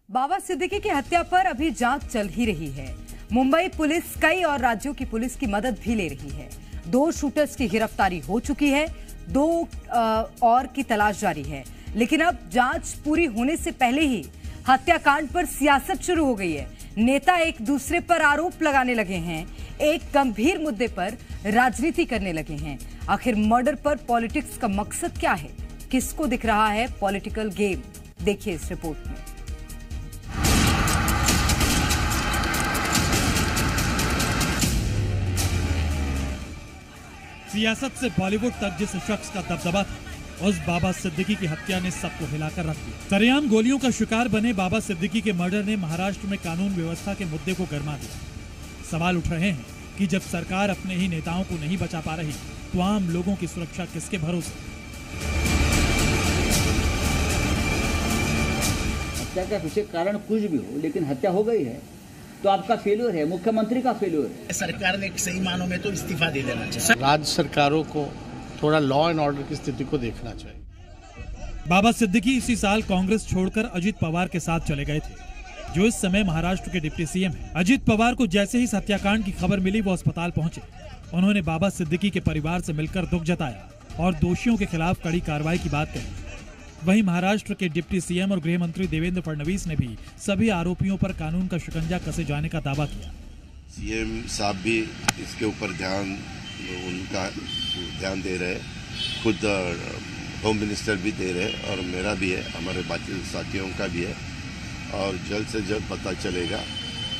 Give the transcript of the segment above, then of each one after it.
बाबा सिद्दीकी की हत्या पर अभी जांच चल ही रही है। मुंबई पुलिस कई और राज्यों की पुलिस की मदद भी ले रही है। 2 शूटर्स की गिरफ्तारी हो चुकी है, 2 और की तलाश जारी है। लेकिन अब जांच पूरी होने से पहले ही हत्याकांड पर सियासत शुरू हो गई है। नेता एक दूसरे पर आरोप लगाने लगे हैं, एक गंभीर मुद्दे पर राजनीति करने लगे हैं। आखिर मर्डर पर पॉलिटिक्स का मकसद क्या है? किसको दिख रहा है पॉलिटिकल गेम? देखिए इस रिपोर्ट में। सियासत से बॉलीवुड तक जिस शख्स का दबदबा था, उस बाबा सिद्दीकी की हत्या ने सबको हिलाकर रख दिया। सरेआम गोलियों का शिकार बने बाबा सिद्दीकी के मर्डर ने महाराष्ट्र में कानून व्यवस्था के मुद्दे को गरमा दिया। सवाल उठ रहे हैं कि जब सरकार अपने ही नेताओं को नहीं बचा पा रही, तो आम लोगों की सुरक्षा किसके भरोसे? हत्या का पीछे कारण कुछ भी हो, लेकिन हत्या हो गई है तो आपका फेल्योर है, मुख्यमंत्री का फेल्योर है। सरकार ने सही मानों में तो इस्तीफा दे देना चाहिए। राज्य सरकारों को थोड़ा लॉ एंड ऑर्डर की स्थिति को देखना चाहिए। बाबा सिद्दीकी इसी साल कांग्रेस छोड़कर अजित पवार के साथ चले गए थे, जो इस समय महाराष्ट्र के डिप्टी सीएम हैं। अजित पवार को जैसे ही इस हत्याकांड की खबर मिली, वो अस्पताल पहुंचे। उन्होंने बाबा सिद्दीकी के परिवार से मिलकर दुख जताया और दोषियों के खिलाफ कड़ी कार्रवाई की बात कही। वहीं महाराष्ट्र के डिप्टी सीएम और गृह मंत्री देवेंद्र फडणवीस ने भी सभी आरोपियों पर कानून का शिकंजा कसे जाने का दावा किया। सीएम साहब भी इसके ऊपर उनका ध्यान दे रहे, खुद होम मिनिस्टर भी दे रहे और मेरा भी है, हमारे बाकी साथियों का भी है। और जल्द से जल्द पता चलेगा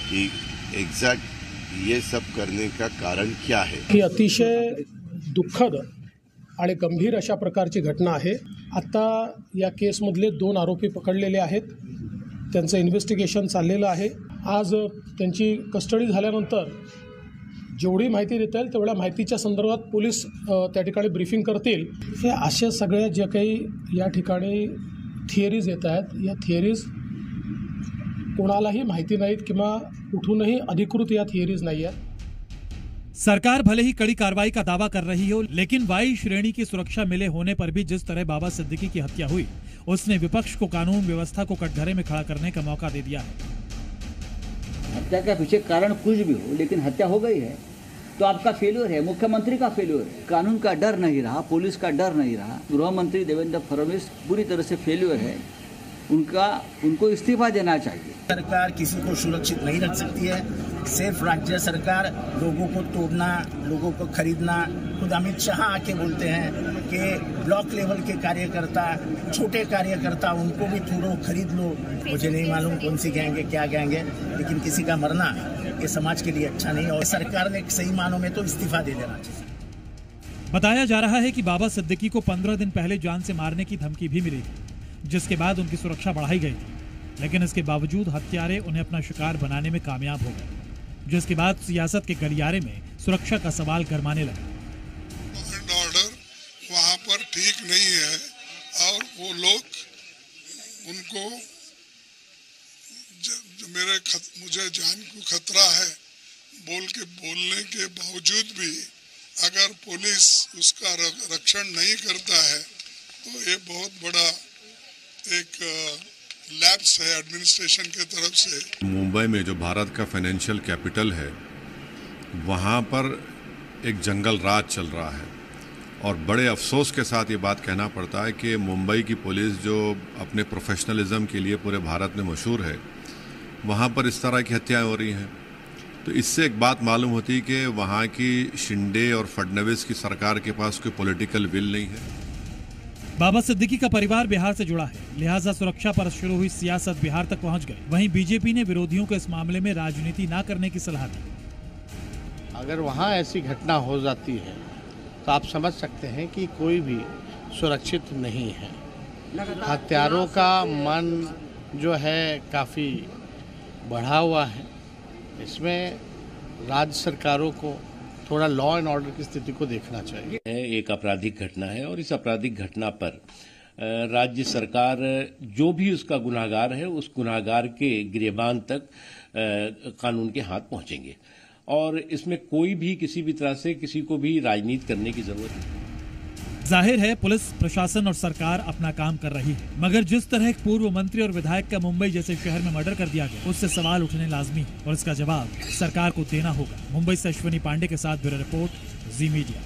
कि एग्जैक्ट ये सब करने का कारण क्या है। ही अतिशय दुःखद आणि गंभीर अशा प्रकारची घटना आहे। आता या केसमधले 2 आरोपी पकडलेले आहेत, त्यांचं इन्व्हेस्टिगेशन चाललेलं आहे। आज त्यांची कस्टडी झाल्यानंतर जेवढी माहिती देता येईल तेवढ्या माहितीच्या संदर्भात पोलीस त्या ठिकाणी ब्रीफिंग करतील। हे अशा सगळ्या जे काही या ठिकाणी थिअरीज येत आहेत, या थिअरीज कोणालाही माहिती नाहीत किंवा कुठूनही अधिकृत या थिअरीज नाही आहेत। सरकार भले ही कड़ी कार्रवाई का दावा कर रही हो, लेकिन वाई श्रेणी की सुरक्षा मिले होने पर भी जिस तरह बाबा सिद्दीकी की हत्या हुई, उसने विपक्ष को कानून व्यवस्था को कटघरे में खड़ा करने का मौका दे दिया है। हत्या का पीछे कारण कुछ भी हो, लेकिन हत्या हो गई है तो आपका फेल्योर है, मुख्यमंत्री का फेल्योर है। कानून का डर नहीं रहा, पुलिस का डर नहीं रहा। गृह मंत्री देवेंद्र फडणवीस पूरी तरह से फेल्योर है, उनको इस्तीफा देना चाहिए। सरकार किसी को सुरक्षित नहीं रख सकती है। सिर्फ राज्य सरकार लोगों को तोड़ना, लोगों को खरीदना। खुद अमित शाह आके बोलते हैं कि ब्लॉक लेवल के कार्यकर्ता, छोटे कार्यकर्ता, उनको भी थोड़ा खरीद लो। मुझे नहीं मालूम कौन सी गैंग है, क्या गैंग है, लेकिन किसी का मरना ये समाज के लिए अच्छा नहीं। और सरकार ने सही मानों में तो इस्तीफा दे देना चाहिए। बताया जा रहा है कि बाबा सिद्दीकी को 15 दिन पहले जान से मारने की धमकी भी मिली थी, जिसके बाद उनकी सुरक्षा बढ़ाई गई थी। लेकिन इसके बावजूद हत्यारे उन्हें अपना शिकार बनाने में कामयाब हो गए, जिसके बाद सियासत के गलियारे में सुरक्षा का सवाल गरमाने लगा। ऑर्डर वहाँ पर ठीक नहीं है और वो लोग उनको मुझे जान को खतरा है बोलने के बावजूद भी अगर पुलिस उसका रक्षण नहीं करता है तो ये बहुत बड़ा एक लैप्स है एडमिनिस्ट्रेशन के तरफ से। मुंबई में जो भारत का फाइनेंशियल कैपिटल है, वहाँ पर एक जंगल राज चल रहा है और बड़े अफसोस के साथ ये बात कहना पड़ता है कि मुंबई की पुलिस जो अपने प्रोफेशनलिज्म के लिए पूरे भारत में मशहूर है, वहाँ पर इस तरह की हत्याएं हो रही हैं। तो इससे एक बात मालूम होती है कि वहाँ की शिंदे और फडणवीस की सरकार के पास कोई पॉलिटिकल विल नहीं है। बाबा सिद्दीकी का परिवार बिहार से जुड़ा है, लिहाजा सुरक्षा पर शुरू हुई सियासत बिहार तक पहुंच गई। वहीं बीजेपी ने विरोधियों को इस मामले में राजनीति न करने की सलाह दी। अगर वहाँ ऐसी घटना हो जाती है तो आप समझ सकते हैं कि कोई भी सुरक्षित नहीं है। हत्यारों का मन जो है काफ़ी बढ़ा हुआ है। इसमें राज्य सरकारों को थोड़ा लॉ एंड ऑर्डर की स्थिति को देखना चाहिए। एक आपराधिक घटना है और इस आपराधिक घटना पर राज्य सरकार जो भी उसका गुनाहगार है, उस गुनाहगार के गिरबान तक कानून के हाथ पहुंचेंगे और इसमें कोई भी किसी भी तरह से किसी को भी राजनीति करने की जरूरत नहीं। जाहिर है पुलिस प्रशासन और सरकार अपना काम कर रही है, मगर जिस तरह एक पूर्व मंत्री और विधायक का मुंबई जैसे शहर में मर्डर कर दिया गया, उससे सवाल उठने लाजमी है और इसका जवाब सरकार को देना होगा। मुंबई से अश्विनी पांडे के साथ ब्यूरो रिपोर्ट, जी मीडिया।